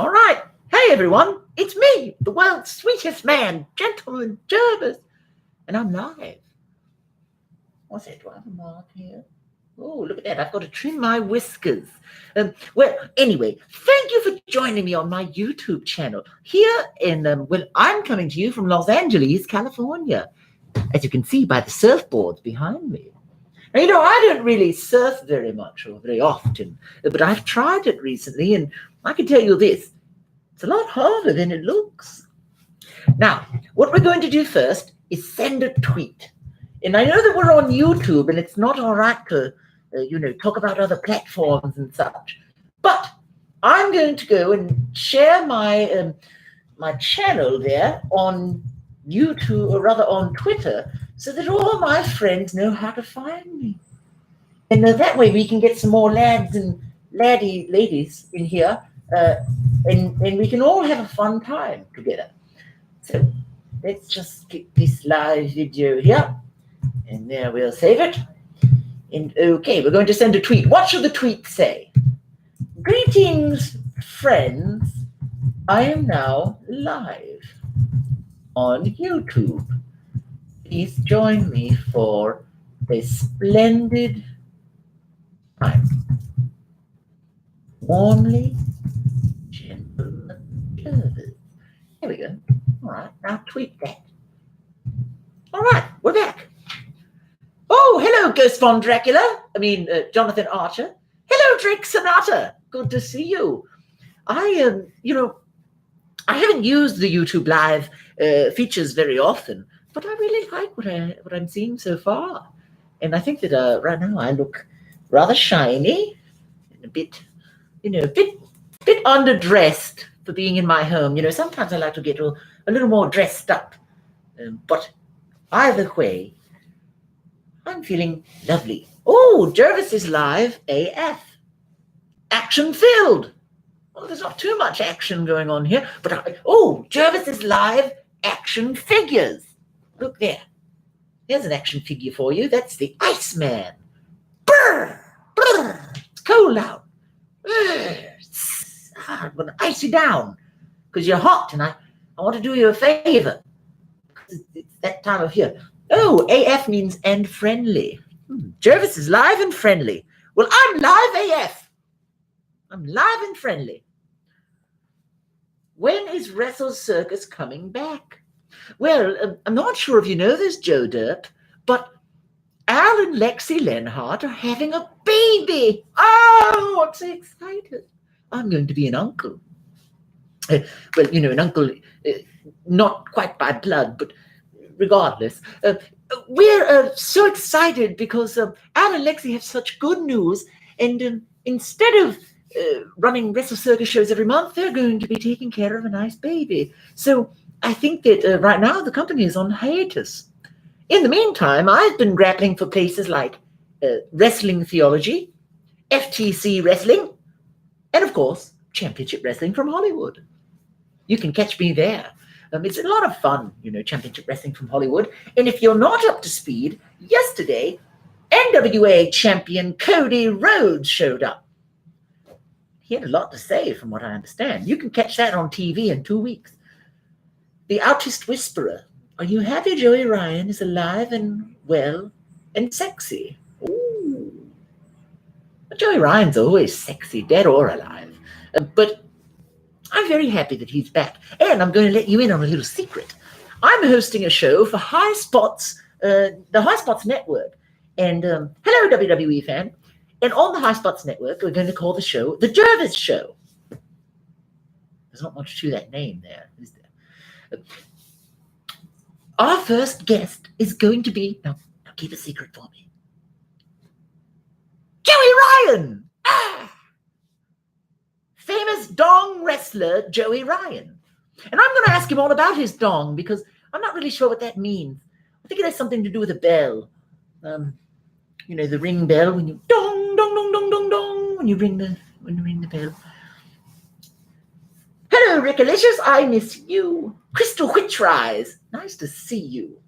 All right. Hey, everyone. It's me, the world's sweetest man, Gentleman Jervis. And I'm live. What's that? Do I have a mark here? Oh, look at that. I've got to trim my whiskers. Well, anyway, thank you for joining me on my YouTube channel. Here I'm coming to you from Los Angeles, California, as you can see by the surfboards behind me. Now, I don't really surf very much or very often, but I've tried it recently, and I can tell you this, it's a lot harder than it looks. Now, what we're going to do first is send a tweet. And I know that we're on YouTube, and it's not all right to, talk about other platforms and such. But I'm going to go and share my my channel there on YouTube, or rather on Twitter, so that all my friends know how to find me. And that way we can get some more lads and ladies in here, and we can all have a fun time together. So let's just get this live video here. And there, we'll save it. And okay, we're going to send a tweet. What should the tweet say? Greetings, friends. I am now live on YouTube. Please join me for a splendid time. Warmly, Gentleman Jervis. There we go. All right, now tweet that. All right, we're back. Oh, hello, Ghost Von Dracula. Jonathan Archer. Hello, Drake Sonata. Good to see you. I haven't used the YouTube Live features very often, but I really like what I'm seeing so far. And I think that right now I look rather shiny and a bit underdressed for being in my home. Sometimes I like to get a little more dressed up. But either way, I'm feeling lovely. Oh, Jervis is live AF. Action filled. Well, there's not too much action going on here, but Jervis is live action figures. Look there. There's an action figure for you. That's the Iceman. Brr, brr. It's cold out. I'm going to ice you down because you're hot, and I want to do you a favor. It's that time of year. Oh, AF means and friendly. Jervis is live and friendly. Well, I'm live AF. I'm live and friendly. When is Wrestle Circus coming back? Well, I'm not sure if you know this, Joe Derp, but Al and Lexi Lenhart are having a baby. Oh, I'm so excited. I'm going to be an uncle. An uncle, not quite by blood, but regardless. We're so excited because Al and Lexi have such good news, and instead of running Wrestle Circus shows every month, they're going to be taking care of a nice baby. So I think that right now the company is on hiatus. In the meantime, I've been grappling for places like Wrestling Theology, FTC Wrestling, and of course, Championship Wrestling from Hollywood. You can catch me there. It's a lot of fun, Championship Wrestling from Hollywood. And if you're not up to speed, yesterday, NWA champion Cody Rhodes showed up. He had a lot to say, from what I understand. You can catch that on TV in 2 weeks. The Artist Whisperer. Are you happy Joey Ryan is alive and well and sexy? Ooh. But Joey Ryan's always sexy, dead or alive. But I'm very happy that he's back. And I'm going to let you in on a little secret. I'm hosting a show for High Spots, the High Spots Network. And hello, WWE fan. And on the High Spots Network, we're going to call the show The Jervis Show. There's not much to that name there, is there? Our first guest is going to be, now keep a secret for me, Joey Ryan! Famous dong wrestler Joey Ryan. And I'm going to ask him all about his dong because I'm not really sure what that means. I think it has something to do with a bell. The ring bell when you dong, dong, dong, dong, dong, dong, when you ring the bell. Hello, Rickalicious. I miss you. Crystal Witchrise. Nice to see you.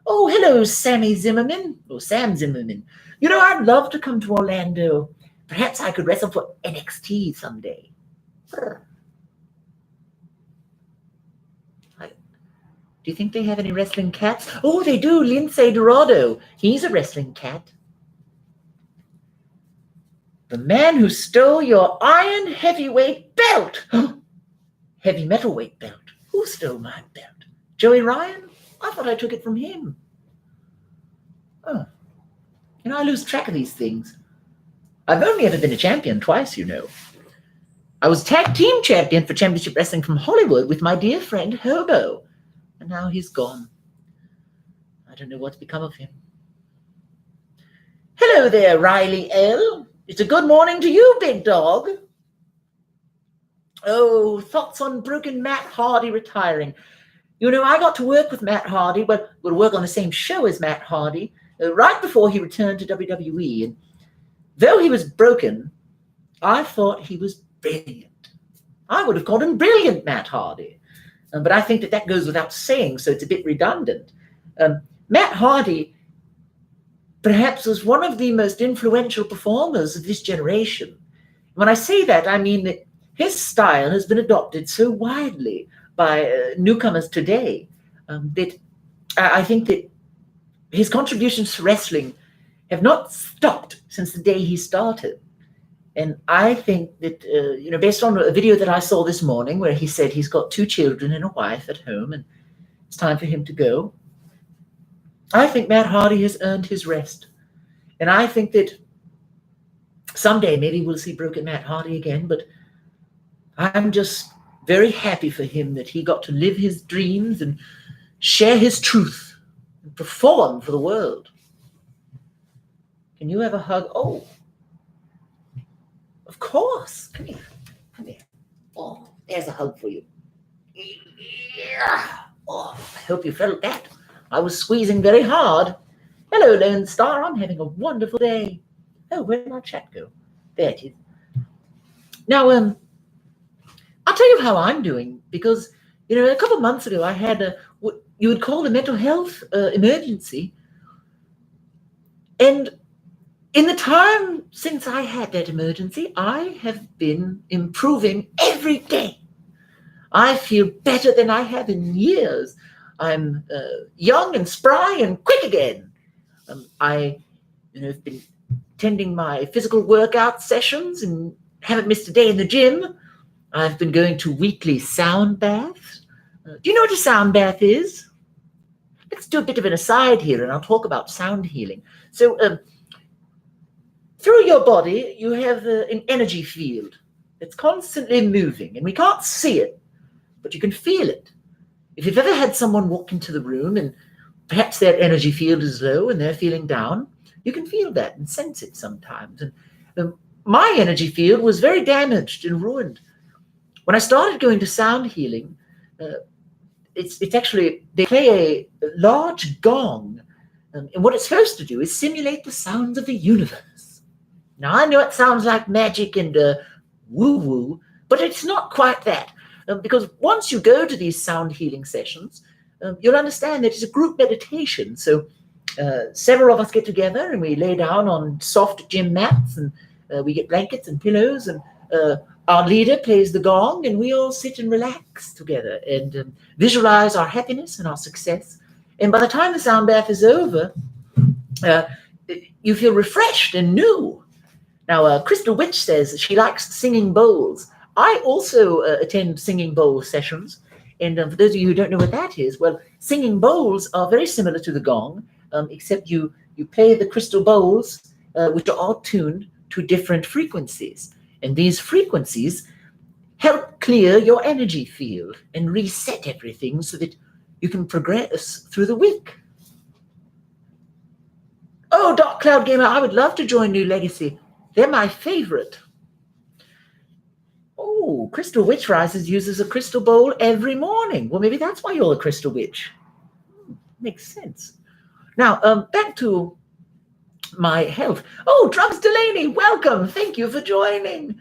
Oh, hello, Sammy Zimmerman. Or Sam Zimmerman. I'd love to come to Orlando. Perhaps I could wrestle for NXT someday. Do you think they have any wrestling cats? Oh, they do. Lindsay Dorado. He's a wrestling cat. The man who stole your iron heavyweight belt. Heavy metal weight belt. Who stole my belt? Joey Ryan? I thought I took it from him. Oh. I lose track of these things. I've only ever been a champion twice, I was tag team champion for Championship Wrestling from Hollywood with my dear friend Hobo. And now he's gone. I don't know what's become of him. Hello there, Riley L. It's a good morning to you, big dog. Oh, thoughts on broken Matt Hardy retiring. I got to work with Matt Hardy, but we'll work on the same show as Matt Hardy right before he returned to WWE. And though he was broken, I thought he was brilliant. I would have called him brilliant, Matt Hardy. But I think that goes without saying, so it's a bit redundant. Matt Hardy perhaps was one of the most influential performers of this generation. When I say that, I mean that his style has been adopted so widely by newcomers today that I think that his contributions to wrestling have not stopped since the day he started. And I think that, based on a video that I saw this morning where he said he's got 2 children and a wife at home and it's time for him to go, I think Matt Hardy has earned his rest. And I think that someday maybe we'll see broken Matt Hardy again, but I'm just very happy for him that he got to live his dreams and share his truth and perform for the world. Can you have a hug? Oh, of course. Come here. Come here. Oh, there's a hug for you. Yeah. Oh, I hope you felt that. I was squeezing very hard. Hello, Lone Star. I'm having a wonderful day. Oh, where did my chat go? There it is. Now, I'll tell you how I'm doing because, a couple of months ago I had what you would call a mental health emergency. And in the time since I had that emergency, I have been improving every day. I feel better than I have in years. I'm young and spry and quick again. I have been attending my physical workout sessions and haven't missed a day in the gym. I've been going to weekly sound baths. Do you know what a sound bath is? Let's do a bit of an aside here and I'll talk about sound healing. So through your body, you have an energy field that's constantly moving and we can't see it, but you can feel it. If you've ever had someone walk into the room and perhaps their energy field is low and they're feeling down, you can feel that and sense it sometimes. And my energy field was very damaged and ruined. When I started going to sound healing, it's actually, they play a large gong. And what it's supposed to do is simulate the sounds of the universe. Now, I know it sounds like magic and woo-woo, but it's not quite that. Because once you go to these sound healing sessions, you'll understand that it's a group meditation. So several of us get together and we lay down on soft gym mats and we get blankets and pillows and our leader plays the gong and we all sit and relax together and visualize our happiness and our success. And by the time the sound bath is over, you feel refreshed and new. Now, Crystal Witch says she likes singing bowls. I also attend singing bowl sessions. And for those of you who don't know what that is, well, singing bowls are very similar to the gong, except you play the crystal bowls, which are all tuned to different frequencies. And these frequencies help clear your energy field and reset everything so that you can progress through the week. Oh, Dark Cloud Gamer, I would love to join New Legacy. They're my favorite. Oh, Crystal Witch Rises uses a crystal bowl every morning. Well, maybe that's why you're a Crystal Witch. Makes sense. Now, back to my health. Oh, Drugs Delaney, welcome. Thank you for joining.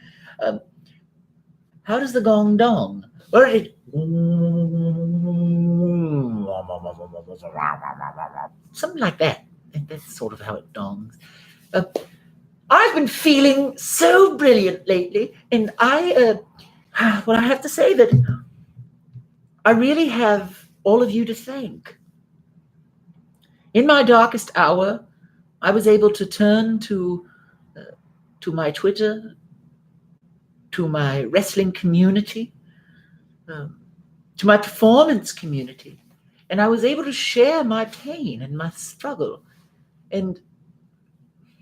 How does the gong dong? Or it something like that. And that's sort of how it dongs. I've been feeling so brilliant lately, and I have to say that I really have all of you to thank. In my darkest hour, I was able to turn to my Twitter, to my wrestling community, to my performance community, and I was able to share my pain and my struggle. And,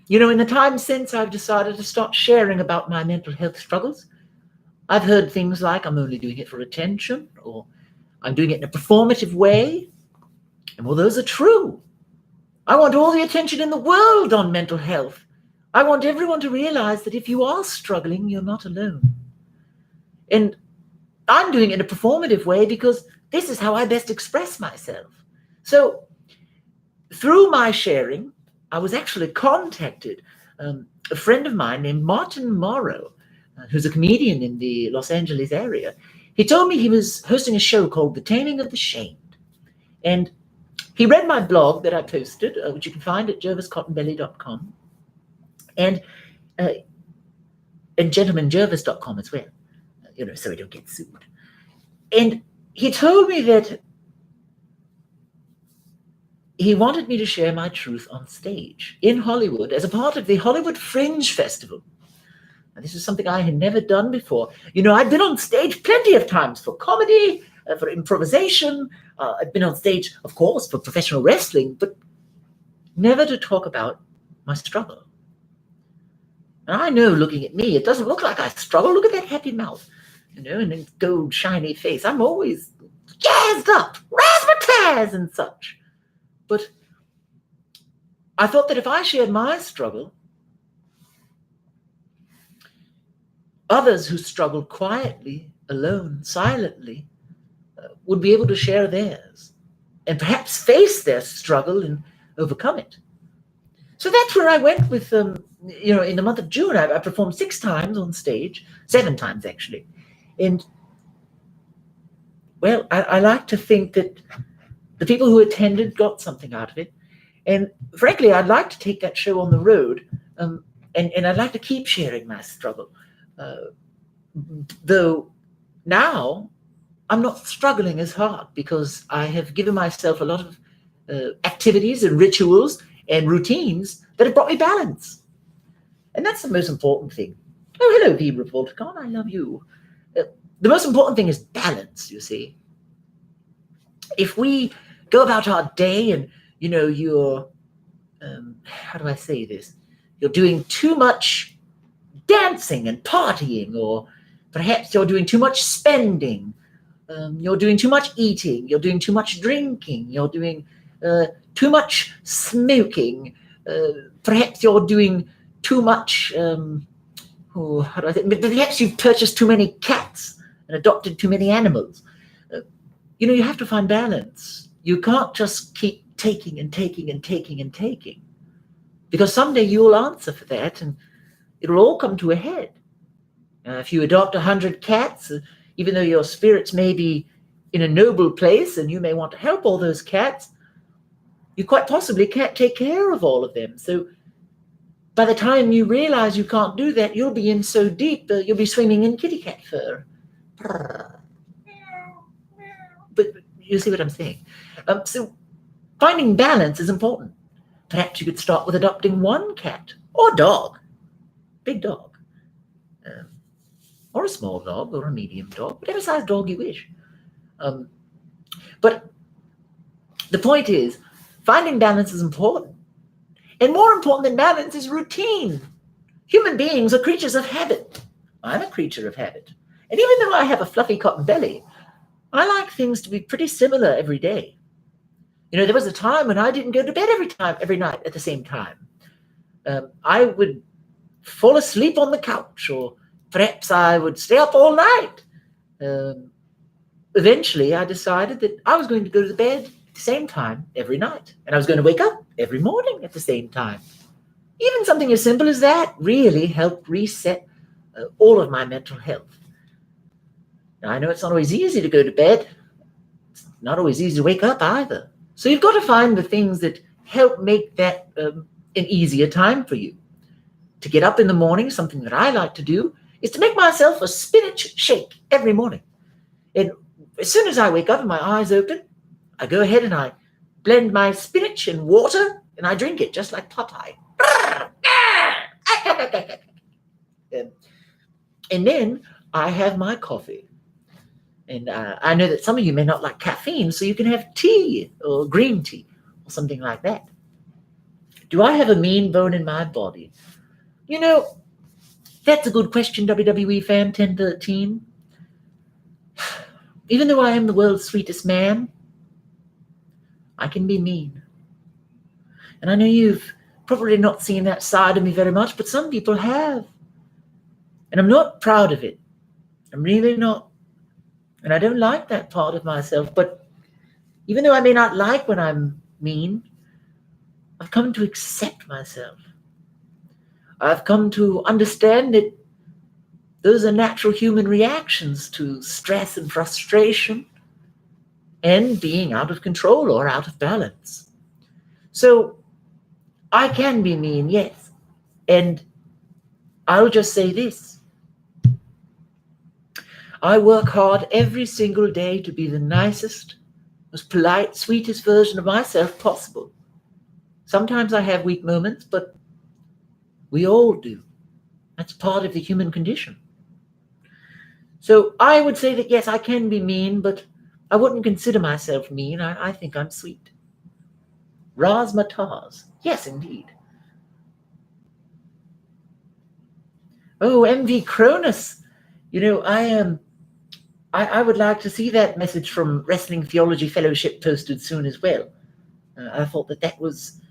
in the time since, I've decided to start sharing about my mental health struggles. I've heard things like, I'm only doing it for attention, or I'm doing it in a performative way. And well, those are true. I want all the attention in the world on mental health. I want everyone to realize that if you are struggling, you're not alone. And I'm doing it in a performative way because this is how I best express myself. So through my sharing, I was actually contacted. A friend of mine named Martin Morrow, who's a comedian in the Los Angeles area, he told me he was hosting a show called The Taming of the Shamed. And he read my blog that I posted, which you can find at jerviscottonbelly.com, and gentlemanjervis.com as well, so we don't get sued. And he told me that he wanted me to share my truth on stage in Hollywood as a part of the Hollywood Fringe Festival. Now, this is something I had never done before. I'd been on stage plenty of times for comedy, for improvisation. I'd been on stage, of course, for professional wrestling, but never to talk about my struggle. And I know, looking at me, it doesn't look like I struggle. Look at that happy mouth, and then gold shiny face. I'm always jazzed up, razzmatazz and such. But I thought that if I shared my struggle, others who struggled quietly, alone, silently, would be able to share theirs and perhaps face their struggle and overcome it. So that's where I went with, in the month of June, I performed 6 times on stage, 7 times actually. And, well, I like to think that the people who attended got something out of it. And frankly, I'd like to take that show on the road, and I'd like to keep sharing my struggle. Though now I'm not struggling as hard because I have given myself a lot of activities and rituals and routines that have brought me balance. And that's the most important thing. Oh, hello, P. Revolticon. I love you. The most important thing is balance, you see. If we go about our day and, you're, how do I say this? You're doing too much dancing and partying, or perhaps you're doing too much spending, you're doing too much eating, you're doing too much drinking, you're doing too much smoking, perhaps you're doing too much, how do I say, perhaps you've purchased too many cats and adopted too many animals. You have to find balance. You can't just keep taking and taking and taking and taking, because someday you'll answer for that and it'll all come to a head. If you adopt 100 cats, even though your spirits may be in a noble place and you may want to help all those cats, you quite possibly can't take care of all of them. So by the time you realize you can't do that, you'll be in so deep, you'll be swimming in kitty cat fur. But you see what I'm saying? So finding balance is important. Perhaps you could start with adopting 1 cat or dog, big dog, or a small dog or a medium dog, whatever size dog you wish. But the point is, finding balance is important. And more important than balance is routine. Human beings are creatures of habit. I'm a creature of habit. And even though I have a fluffy cotton belly, I like things to be pretty similar every day. There was a time when I didn't go to bed every night at the same time. I would fall asleep on the couch, or perhaps I would stay up all night. Eventually, I decided that I was going to go to bed at the same time every night, and I was going to wake up every morning at the same time. Even something as simple as that really helped reset all of my mental health. Now, I know it's not always easy to go to bed. It's not always easy to wake up either. So you've got to find the things that help make that an easier time for you. To get up in the morning, something that I like to do is to make myself a spinach shake every morning. And as soon as I wake up and my eyes open, I go ahead and I blend my spinach and water, and I drink it just like Popeye. And then I have my coffee. And I know that some of you may not like caffeine, so you can have tea or green tea or something like that. Do I have a mean bone in my body? You know, that's a good question, WWE fan 1013. Even though I am the world's sweetest man, I can be mean. And I know you've probably not seen that side of me very much, but some people have. And I'm not proud of it. I'm really not. And I don't like that part of myself. But even though I may not like when I'm mean, I've come to accept myself. I've come to understand that those are natural human reactions to stress and frustration and being out of control or out of balance. So I can be mean, yes. And I'll just say this. I work hard every single day to be the nicest, most polite, sweetest version of myself possible. Sometimes I have weak moments, but we all do. That's part of the human condition. So I would say that, yes, I can be mean, but I wouldn't consider myself mean. I think I'm sweet. Razzmatazz. Yes, indeed. Oh, MV Cronus. You know, I would like to see that message from Wrestling Theology Fellowship posted soon as well. I thought that was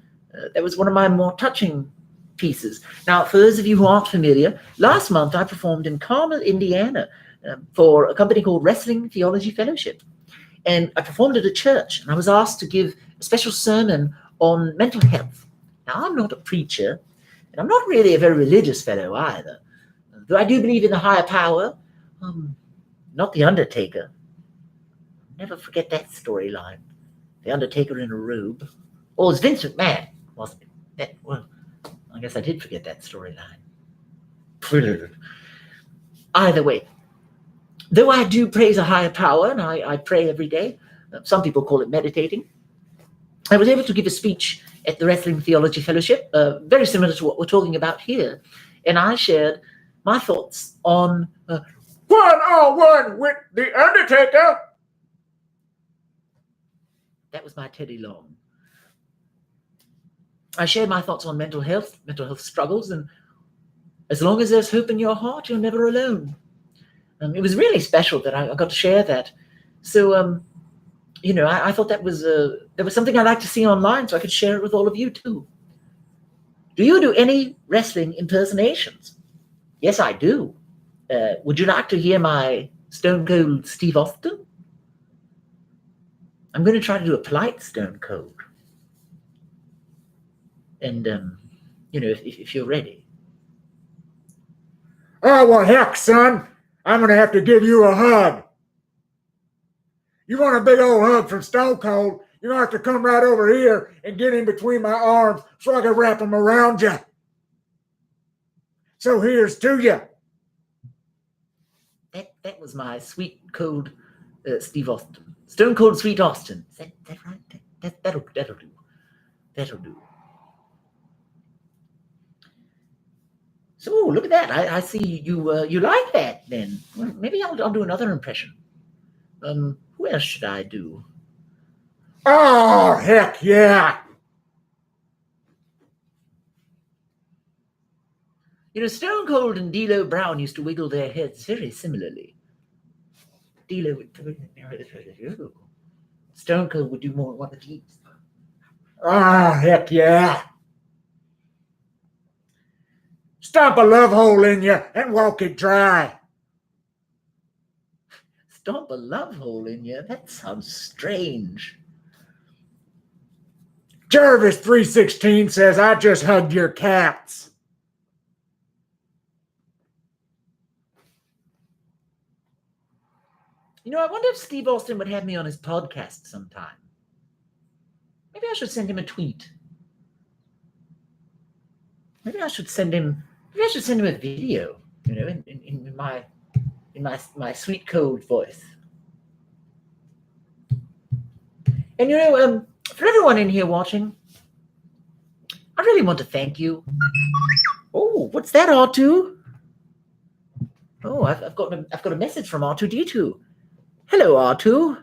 one of my more touching pieces. Now, for those of you who aren't familiar, last month I performed in Carmel, Indiana, for a company called Wrestling Theology Fellowship. And I performed at a church, and I was asked to give a special sermon on mental health. Now, I'm not a preacher, and I'm not really a very religious fellow either, though I do believe in the higher power. Not the Undertaker. Never forget that storyline. The Undertaker in a robe. Oh, it was Vince McMahon, wasn't it? Well, I guess I did forget that storyline. Either way, though I do praise a higher power, and I pray every day, some people call it meditating, I was able to give a speech at the Wrestling Theology Fellowship, very similar to what we're talking about here, and I shared my thoughts on 1-on-1 with The Undertaker. That was my Teddy Long. I shared my thoughts on mental health struggles, and as long as there's hope in your heart, you're never alone. It was really special that I got to share that. So, I thought that was something I'd like to see online, so I could share it with all of you too. Do you do any wrestling impersonations? Yes, I do. Would you like to hear my Stone Cold Steve Austin? I'm going to try to do a polite Stone Cold. And, if you're ready. Oh, well, heck, son. I'm going to have to give you a hug. You want a big old hug from Stone Cold, you're going to have to come right over here and get in between my arms so I can wrap them around you. So here's to you. That was my sweet, cold Steve Austin. Stone Cold Sweet Austin. Is that right? That'll do. That'll do. So look at that. I see you like that then. Well, maybe I'll do another impression. Who else should I do? Oh, heck yeah. Stone Cold and D'Lo Brown used to wiggle their heads very similarly. D'Lo would... Stone Cold would do more one of these. Oh, heck yeah. Stomp a love hole in you and walk it dry. Stomp a love hole in you? That sounds strange. Jervis 316 says, I just hugged your cats. I wonder if Steve Austin would have me on his podcast sometime. Maybe I should send him a tweet. Maybe I should send him a video, in my sweet cold voice. And for everyone in here watching, I really want to thank you. Oh, what's that, R2? Oh, I've got a message from R2D2. Hello, R2.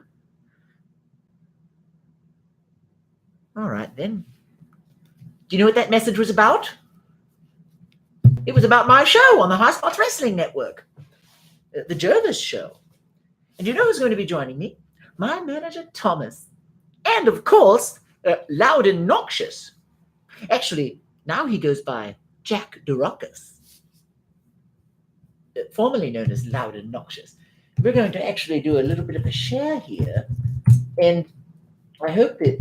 All right then. Do you know what that message was about? It was about my show on the High Spots Wrestling Network, the Jervis show. And you know who's going to be joining me? My manager, Thomas. And, of course, Loud and Noxious. Actually, now he goes by Jack DeRockus, formerly known as Loud and Noxious. We're going to actually do a little bit of a share here. And I hope that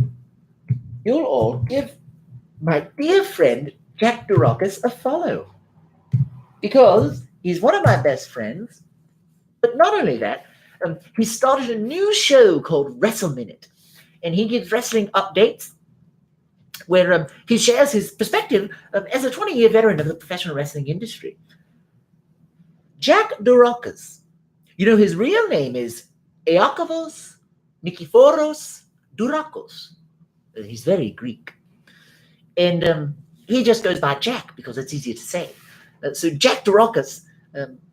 you'll all give my dear friend, Jack DeRockus, a follow. Because he's one of my best friends. But not only that, he started a new show called Wrestle Minute. And he gives wrestling updates where he shares his perspective as a 20-year veteran of the professional wrestling industry. Jack DeRockus. You know, his real name is Eakavos Nikiforos Durakos. He's very Greek. And he just goes by Jack because it's easier to say. So Jack DeRockus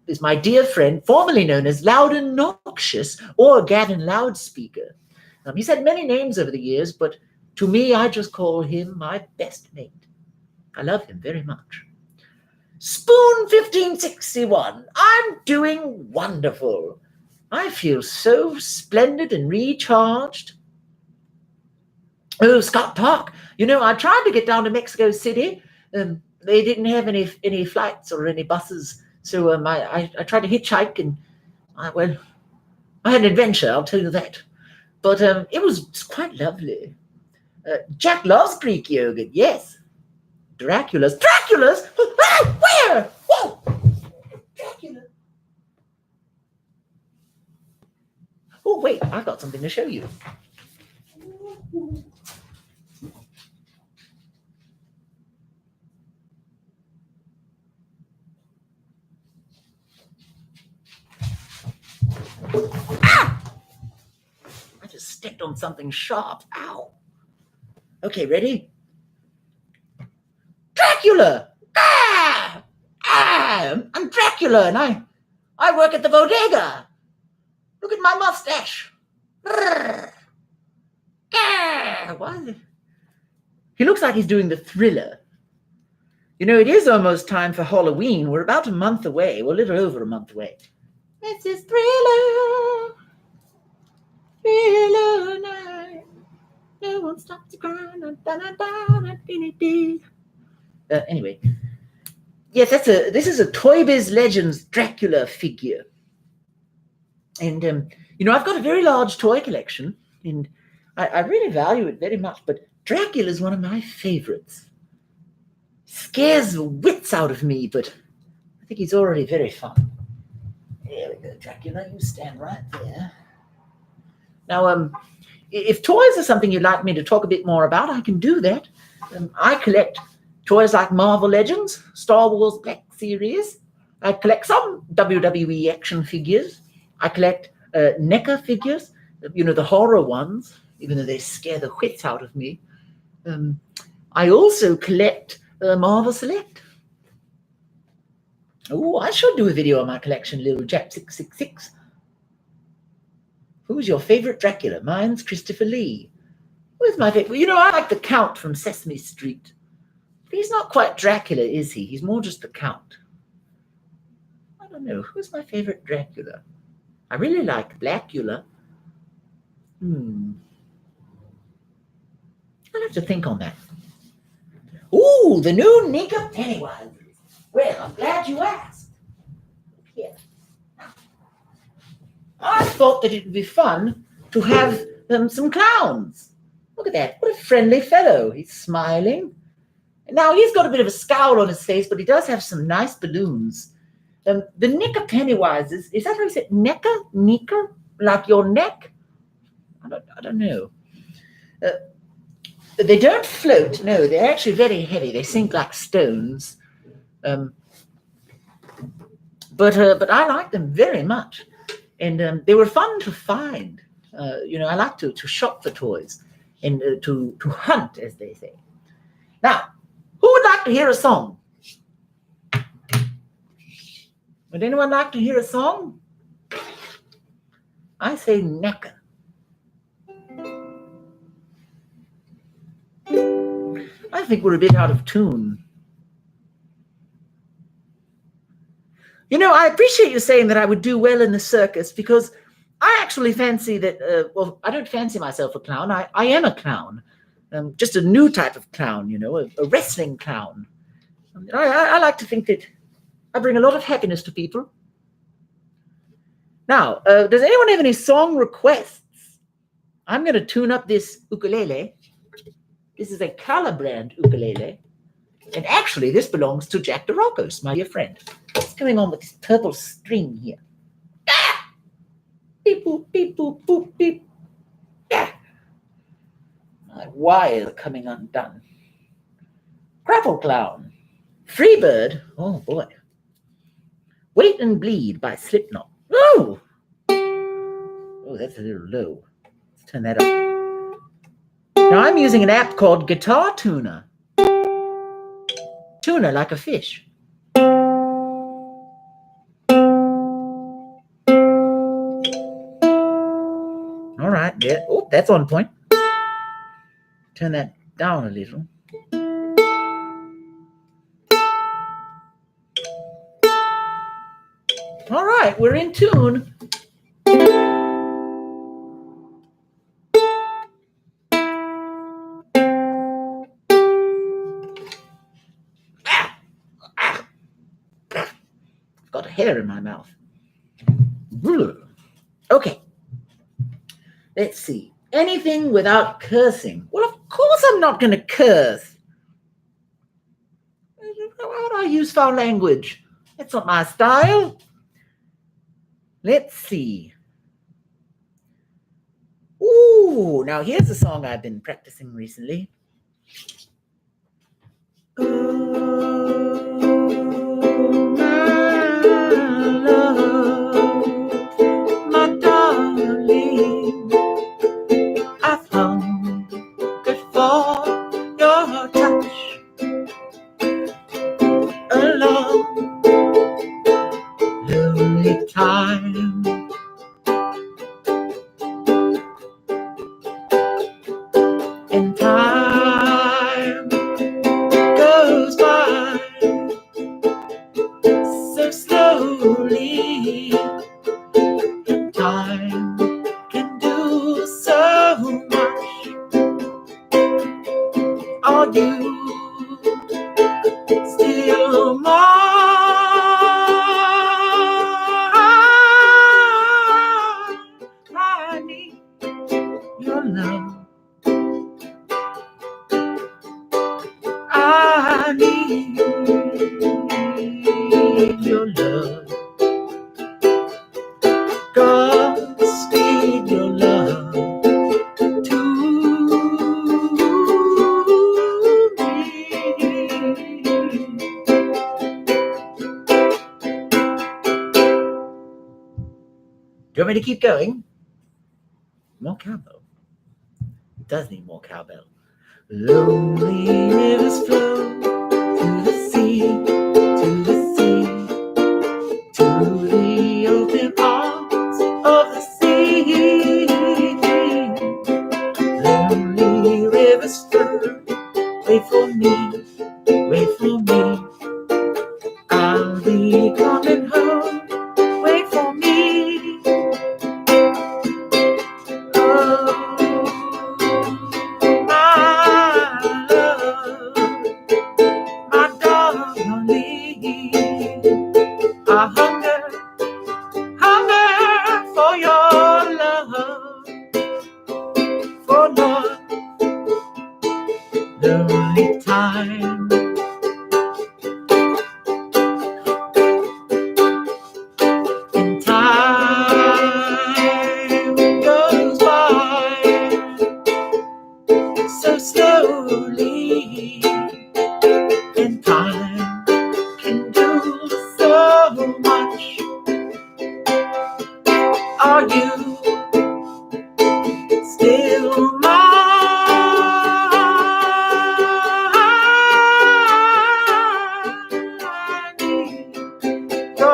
is my dear friend, formerly known as Loud and Noxious or Gavin Loudspeaker. He's had many names over the years, but to me, I just call him my best mate. I love him very much. Spoon 1561, I'm doing wonderful. I feel so splendid and recharged. Oh, Scott Park, I tried to get down to Mexico City. They didn't have any flights or any buses, so I tried to hitchhike, and I had an adventure, I'll tell you that. But it was quite lovely. Jack loves Greek yogurt, yes. Dracula's? Ah, where? Whoa! Dracula. Oh, wait, I've got something to show you. Ah! I just stepped on something sharp. Ow. Okay, ready? Dracula! Ah! I'm Dracula, and I work at the bodega. Look at my mustache. What? He looks like he's doing the Thriller. It is almost time for Halloween. We're about a month away. We're a little over a month away. This is Thriller. Thriller night. No one stops to cry. Anyway. Yes, this is a Toy Biz Legends Dracula figure. And, I've got a very large toy collection, and I really value it very much, but Dracula is one of my favorites. Scares the wits out of me, but I think he's already very fun. There we go, Dracula, you stand right there. Now, if toys are something you'd like me to talk a bit more about, I can do that. I collect toys like Marvel Legends, Star Wars Black Series. I collect some WWE action figures. I collect NECA figures, the horror ones, even though they scare the wits out of me. I also collect Marvel Select. Oh, I should do a video on my collection, little Jap666. Who's your favorite Dracula? Mine's Christopher Lee. Who's my favorite? I like the Count from Sesame Street. But he's not quite Dracula, is he? He's more just the Count. I don't know. Who's my favorite Dracula? I really like Blackula. I'll have to think on that. Ooh, the new Nika Pennywise. Well, I'm glad you asked. Here. I thought that it would be fun to have some clowns. Look at that. What a friendly fellow. He's smiling. And now he's got a bit of a scowl on his face, but he does have some nice balloons. The Nika Pennywises, is that how you say it? Nika? Like your neck? I don't know. They don't float. No, they're actually very heavy. They sink like stones. But I like them very much. And they were fun to find. I like to shop for toys. and to hunt, as they say. Now, who would like to hear a song? Would anyone like to hear a song? I say knacker. I think we're a bit out of tune. You know, I appreciate you saying that I would do well in the circus, because I actually fancy that, well, I don't fancy myself a clown. I am a clown. Just a new type of clown, you know, a wrestling clown. I like to think that I bring a lot of happiness to people. Now, does anyone have any song requests? I'm going to tune up this ukulele. This is a color brand ukulele. And actually, this belongs to Jack DeRocos, my dear friend. What's going on with this purple string here? Ah! Beep, boop, beep, boop, boop, beep. Ah! My wires are coming undone. Grapple Clown. Freebird. Oh, boy. Wait and Bleed by Slipknot. Oh! Oh, that's a little low. Let's turn that up. Now, I'm using an app called Guitar Tuner. Tuna like a fish. All right, yeah. Oh, that's on point. Turn that down a little. All right, we're in tune. I've got a hair in my mouth. Okay. Let's see. Anything without cursing. Well, of course I'm not going to curse. How do I use foul language? That's not my style. Let's see. Ooh, now here's a song I've been practicing recently. Oh, my love, my darling, I've hungered for your touch a long, lonely time. And time goes by so slowly, and time can do so much. Are you still mine? I need your love. I need your love. God, speed your love to me. Do you want me to keep going? More cowbell. It does need more cowbell. Lonely rivers flow to the sea, to the sea, to the open arms of the sea. Lonely rivers flow, wait for me, wait for me. I'll be coming home, wait for me. Oh. I hunger for your love, for Lord, lonely time. And time goes by so slowly, and time can do so much.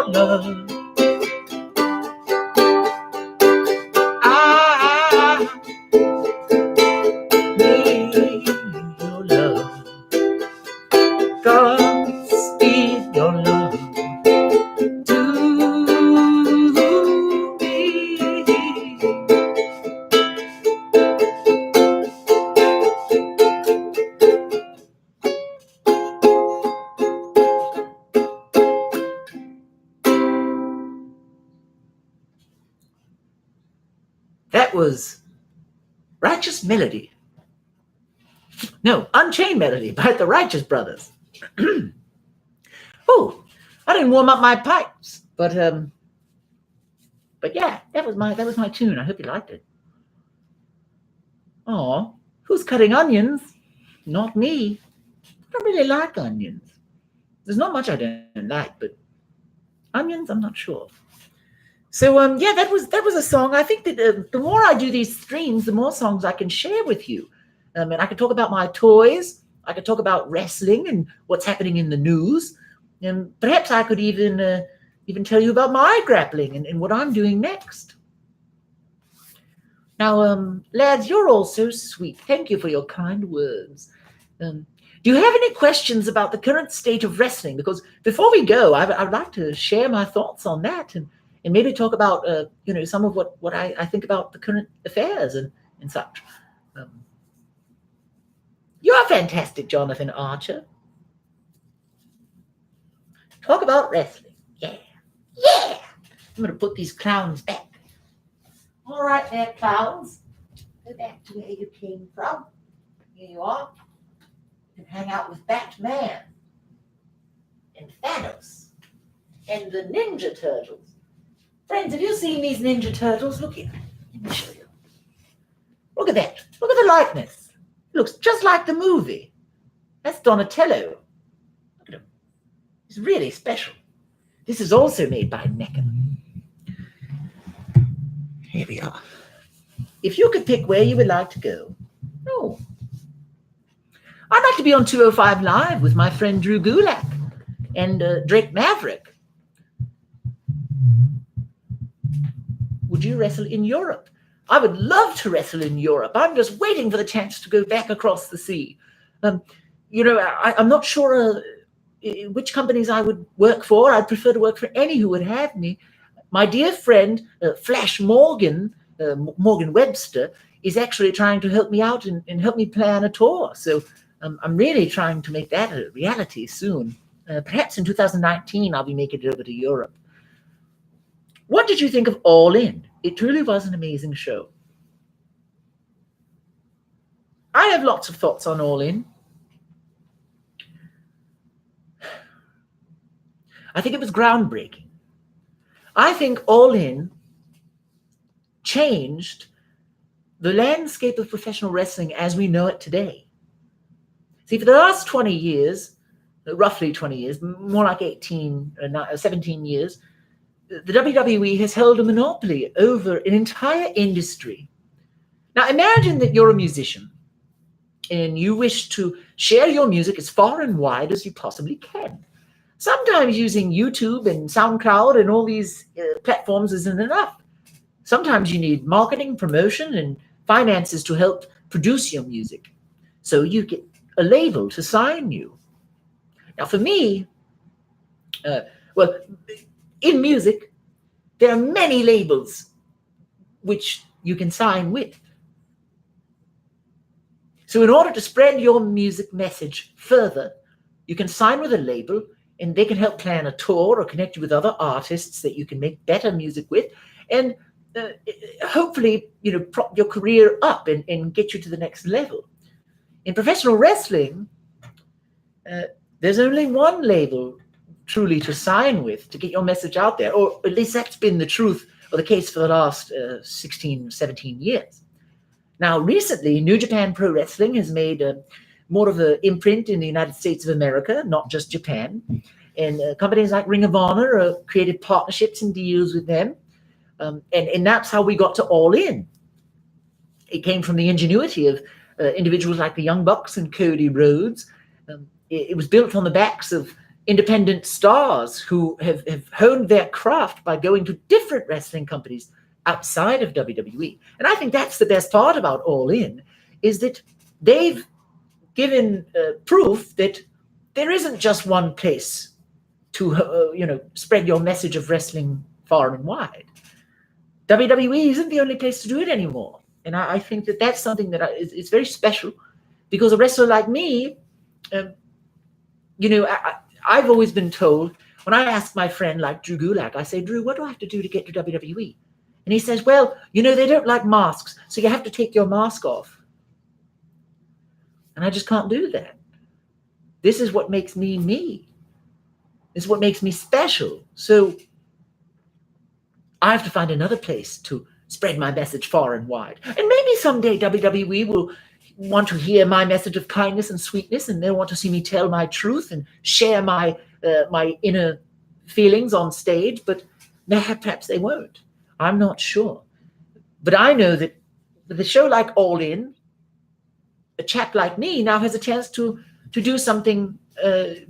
your love. I need your love. Godspeed your love to me. That was Righteous Melody. No, Unchained Melody by the Righteous Brothers. Oh, I didn't warm up my pipes, but yeah, that was my tune. I hope you liked it. Oh, who's cutting onions? Not me. I don't really like onions. There's not much I don't like, but onions, I'm not sure. So yeah, that was a song. I think that the more I do these streams, the more songs I can share with you. And I can talk about my toys. I could talk about wrestling and what's happening in the news. And perhaps I could even tell you about my grappling and what I'm doing next. Now, lads, you're all so sweet. Thank you for your kind words. Do you have any questions about the current state of wrestling? Because before we go, I'd like to share my thoughts on that and maybe talk about some of what I think about the current affairs and such. You are fantastic, Jonathan Archer. Talk about wrestling. Yeah. Yeah. I'm going to put these clowns back. All right there, clowns. Go back to where you came from. Here you are. You can hang out with Batman and Thanos and the Ninja Turtles. Friends, have you seen these Ninja Turtles? Look here. Let me show you. Look at that. Look at the likeness. It looks just like the movie. That's Donatello. Look at him. He's really special. This is also made by NECA. Here we are. If you could pick where you would like to go. Oh. I'd like to be on 205 Live with my friend Drew Gulak and Drake Maverick. Would you wrestle in Europe? I would love to wrestle in Europe. I'm just waiting for the chance to go back across the sea. I'm not sure which companies I would work for. I'd prefer to work for any who would have me. My dear friend, Flash Morgan, Morgan Webster, is actually trying to help me out and help me plan a tour. So I'm really trying to make that a reality soon. Perhaps in 2019, I'll be making it over to Europe. What did you think of All In? It truly was an amazing show. I have lots of thoughts on All In. I think it was groundbreaking. I think All In changed the landscape of professional wrestling as we know it today. See, for the last 20 years, roughly 20 years, more like 17 years, the WWE has held a monopoly over an entire industry. Now, imagine that you're a musician and you wish to share your music as far and wide as you possibly can. Sometimes using YouTube and SoundCloud and all these platforms isn't enough. Sometimes you need marketing, promotion, and finances to help produce your music. So you get a label to sign you. Now, for me, in music, there are many labels which you can sign with. So in order to spread your music message further, you can sign with a label and they can help plan a tour or connect you with other artists that you can make better music with and hopefully, prop your career up and get you to the next level. In professional wrestling, there's only one label truly to sign with to get your message out there, or at least that's been the truth or the case for the last 16, 17 years. Now, recently, New Japan Pro Wrestling has made more of an imprint in the United States of America, not just Japan. And companies like Ring of Honor created partnerships and deals with them. And that's how we got to All In. It came from the ingenuity of individuals like the Young Bucks and Cody Rhodes. It was built on the backs of independent stars who have honed their craft by going to different wrestling companies outside of WWE. And I think that's the best part about All In, is that they've given proof that there isn't just one place to spread your message of wrestling far and wide. WWE isn't the only place to do it anymore. And I think that that's something that is very special, because a wrestler like me, I've always been told, when I ask my friend like Drew Gulak, I say, Drew, what do I have to do to get to WWE? And he says, well, they don't like masks, so you have to take your mask off. And I just can't do that. This is what makes me me. This is what makes me special. So I have to find another place to spread my message far and wide. And maybe someday WWE will want to hear my message of kindness and sweetness, and they'll want to see me tell my truth and share my inner feelings on stage, but perhaps they won't. I'm not sure. But I know that with a show like All In, a chap like me now has a chance to do something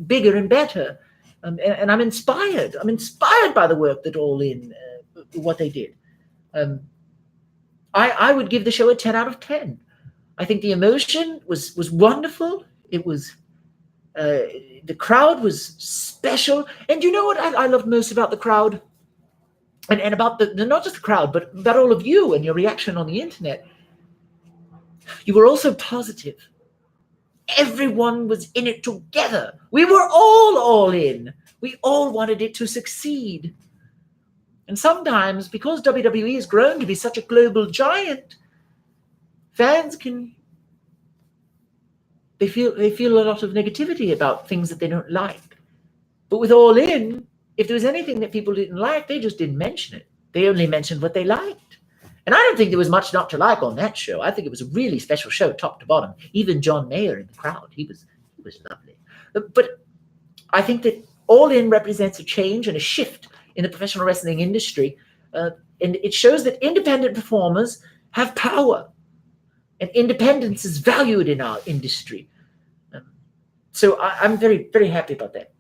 bigger and better. And I'm inspired. I'm inspired by the work that All In, what they did. I would give the show a 10 out of 10. I think the emotion was wonderful. It was, the crowd was special. And you know what I loved most about the crowd? And about not just the crowd, but about all of you and your reaction on the internet. You were also positive. Everyone was in it together. We were all in. We all wanted it to succeed. And sometimes, because WWE has grown to be such a global giant, fans they feel a lot of negativity about things that they don't like. But with All In, if there was anything that people didn't like, they just didn't mention it. They only mentioned what they liked. And I don't think there was much not to like on that show. I think it was a really special show, top to bottom. Even John Mayer in the crowd, he was lovely. But I think that All In represents a change and a shift in the professional wrestling industry. And it shows that independent performers have power. And independence is valued in our industry. So I'm very, very happy about that.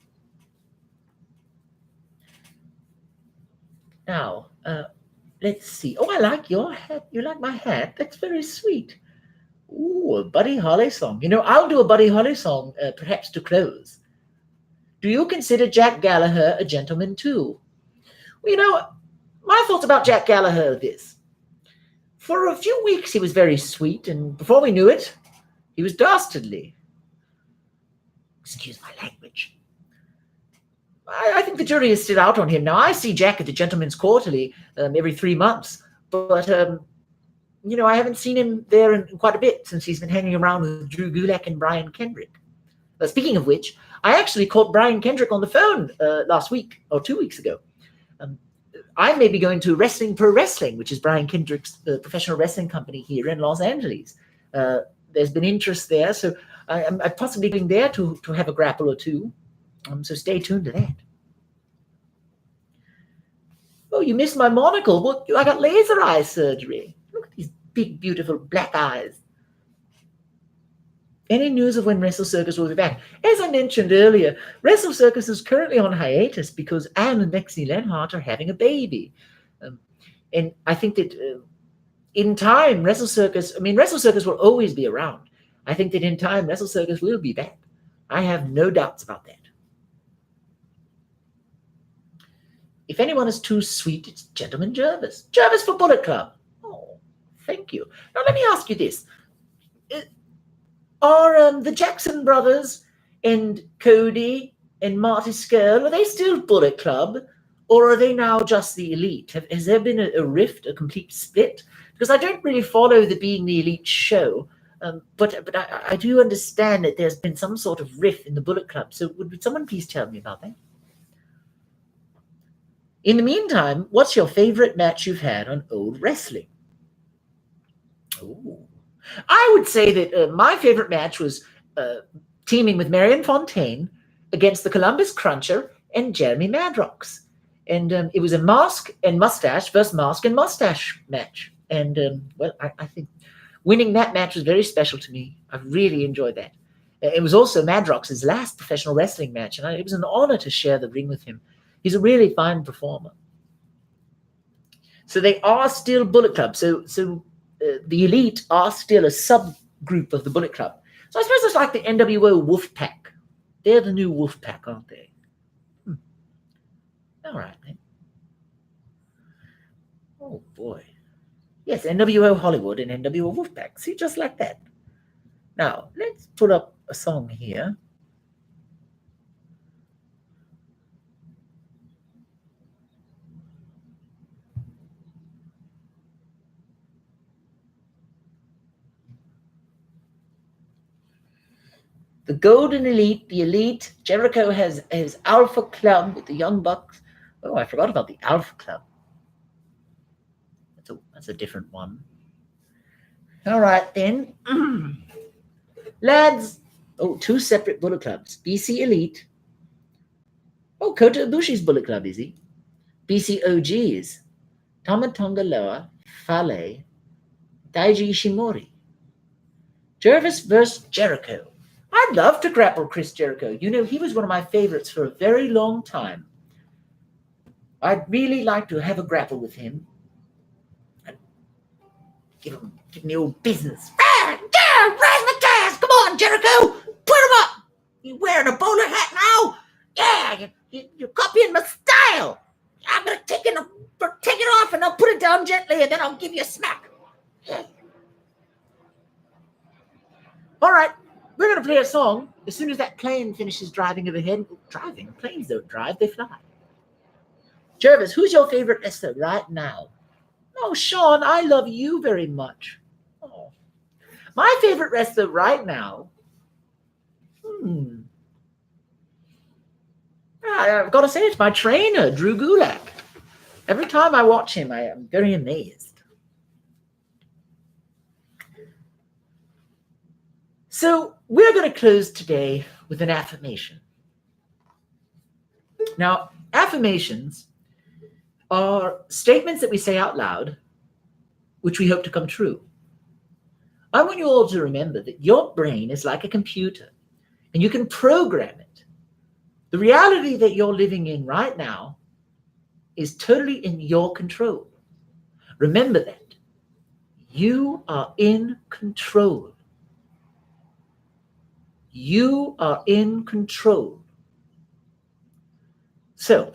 Now, let's see. Oh, I like your hat. You like my hat? That's very sweet. Ooh, a Buddy Holly song. I'll do a Buddy Holly song, perhaps to close. Do you consider Jack Gallagher a gentleman too? Well, my thoughts about Jack Gallagher are this. For a few weeks, he was very sweet, and before we knew it, he was dastardly. Excuse my language. I think the jury is still out on him now. I see Jack at the Gentleman's Quarterly every 3 months, but I haven't seen him there in quite a bit since he's been hanging around with Drew Gulak and Brian Kendrick. Speaking of which, I actually caught Brian Kendrick on the phone last week or 2 weeks ago. I may be going to Wrestling Per Wrestling, which is Brian Kendrick's professional wrestling company here in Los Angeles. There's been interest there, so I'm possibly going there to have a grapple or two. So stay tuned to that. Oh, you missed my monocle. Well, I got laser eye surgery. Look at these big, beautiful black eyes. Any news of when Wrestle Circus will be back? As I mentioned earlier, Wrestle Circus is currently on hiatus because Anne and Lexi Lenhart are having a baby. And I think that in time, Wrestle Circus will always be around. I think that in time, Wrestle Circus will be back. I have no doubts about that. If anyone is too sweet, it's Gentleman Jervis. Jervis for Bullet Club. Oh, thank you. Now, let me ask you this. Are the Jackson brothers and Cody and Marty Scurll, are they still Bullet Club, or are they now just the Elite? Has there been a rift, a complete split? Because I don't really follow the Being the Elite show, but I do understand that there's been some sort of rift in the Bullet Club. So would someone please tell me about that? In the meantime, what's your favorite match you've had on Old Wrestling? Oh, I would say that my favorite match was teaming with Marion Fontaine against the Columbus Cruncher and Jeremy Madrox. And it was a mask and mustache versus mask and mustache match. And, I think winning that match was very special to me. I really enjoyed that. It was also Madrox's last professional wrestling match, and it was an honor to share the ring with him. He's a really fine performer. So they are still Bullet Club. So the Elite are still a subgroup of the Bullet Club. So I suppose it's like the NWO Wolfpack. They're the new Wolfpack, aren't they? All right, then. Oh, boy. Yes, NWO Hollywood and NWO Wolfpack. See, just like that. Now, let's put up a song here. The Golden Elite, the Elite. Jericho has his Alpha Club with the Young Bucks. Oh, I forgot about the Alpha Club. That's a different one. All right, then. Lads. Oh, two separate Bullet Clubs. BC Elite. Oh, Kota Ibushi's Bullet Club, is he? BC OGs. Tama Tonga Loa, Fale, Daiji Ishimori. Jervis versus Jericho. I'd love to grapple Chris Jericho. You know, he was one of my favorites for a very long time. I'd really like to have a grapple with him. And give him the old business. Raise my gas! Come on, Jericho! Put him up! You wearing a bowler hat now? Yeah, you're copying my style. I'm going to take it off and I'll put it down gently and then I'll give you a smack. All right, we're going to play a song. As soon as that plane finishes driving overhead, planes don't drive, they fly. Jervis, who's your favorite wrestler right now? Oh, Sean, I love you very much. Oh. My favorite wrestler right now? I've got to say it's my trainer, Drew Gulak. Every time I watch him, I am very amazed. So we're going to close today with an affirmation. Now, affirmations are statements that we say out loud, which we hope to come true. I want you all to remember that your brain is like a computer, and you can program it. The reality that you're living in right now is totally in your control. Remember that. You are in control. You are in control. So,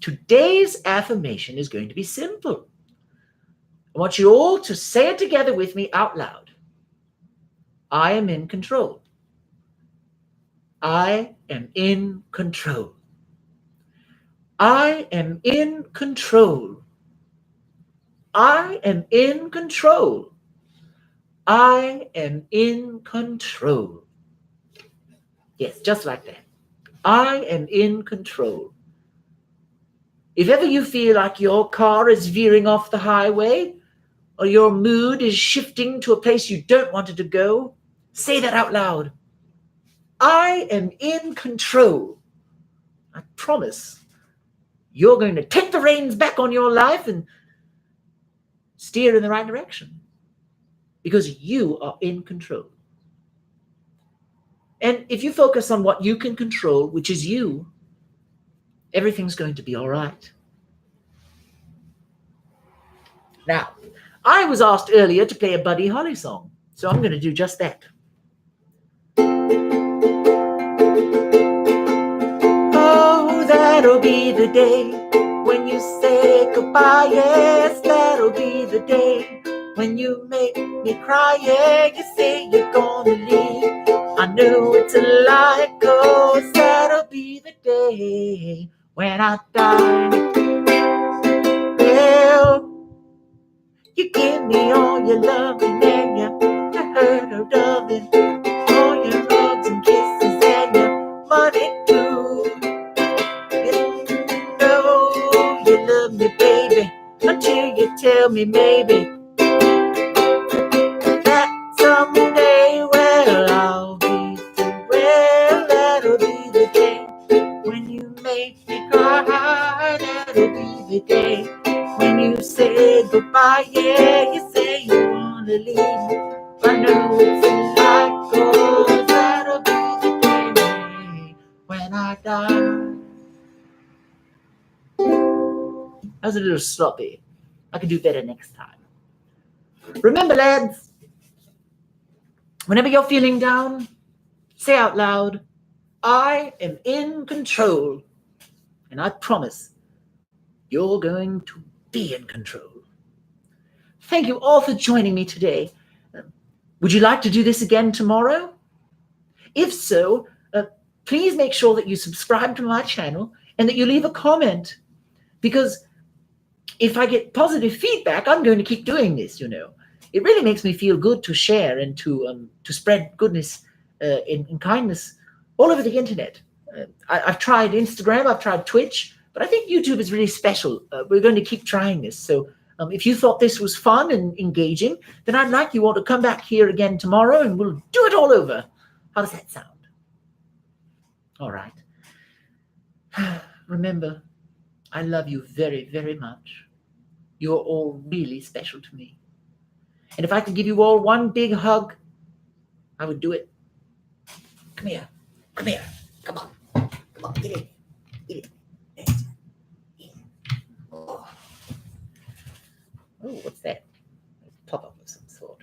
today's affirmation is going to be simple. I want you all to say it together with me out loud. I am in control. I am in control. I am in control. I am in control. I am in control. Yes, just like that. I am in control. If ever you feel like your car is veering off the highway or your mood is shifting to a place you don't want it to go, say that out loud. I am in control. I promise you're going to take the reins back on your life and steer in the right direction because you are in control. And if you focus on what you can control, which is you, everything's going to be all right. Now, I was asked earlier to play a Buddy Holly song, so I'm going to do just that. Oh, that'll be the day when you say goodbye. Yes, that'll be the day when you make me cry. Yeah, you say you're gonna leave. I know it's a lie, 'cause that'll be the day when I die. Well, you give me all your loving and you heard of loving, all your hugs and kisses and your money too. You know you love me, baby, until you tell me maybe that someday, well, I'll be through. Well, that'll be the day when you make me cry. That'll be the day when you say goodbye. Yeah, you say you wanna leave. I know it's a lie, 'cause That was a little sloppy. I can do better next time. Remember, lads, whenever you're feeling down, say out loud, I am in control. And I promise you're going to be in control. Thank you all for joining me today. Would you like to do this again tomorrow? If so, please make sure that you subscribe to my channel and that you leave a comment, because if I get positive feedback, I'm going to keep doing this, you know. It really makes me feel good to share and to spread goodness and kindness all over the internet. I've tried Instagram, I've tried Twitch, but I think YouTube is really special. We're going to keep trying this. So if you thought this was fun and engaging, then I'd like you all to come back here again tomorrow and we'll do it all over. How does that sound? All right. Remember, I love you very, very much. You're all really special to me. And if I could give you all one big hug, I would do it. Come here. Come here. Come on. Come on. Get in. Get in. Yeah. Oh, what's that? A pop-up of some sort.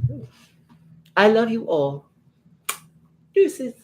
Ooh. I love you all. Deuces.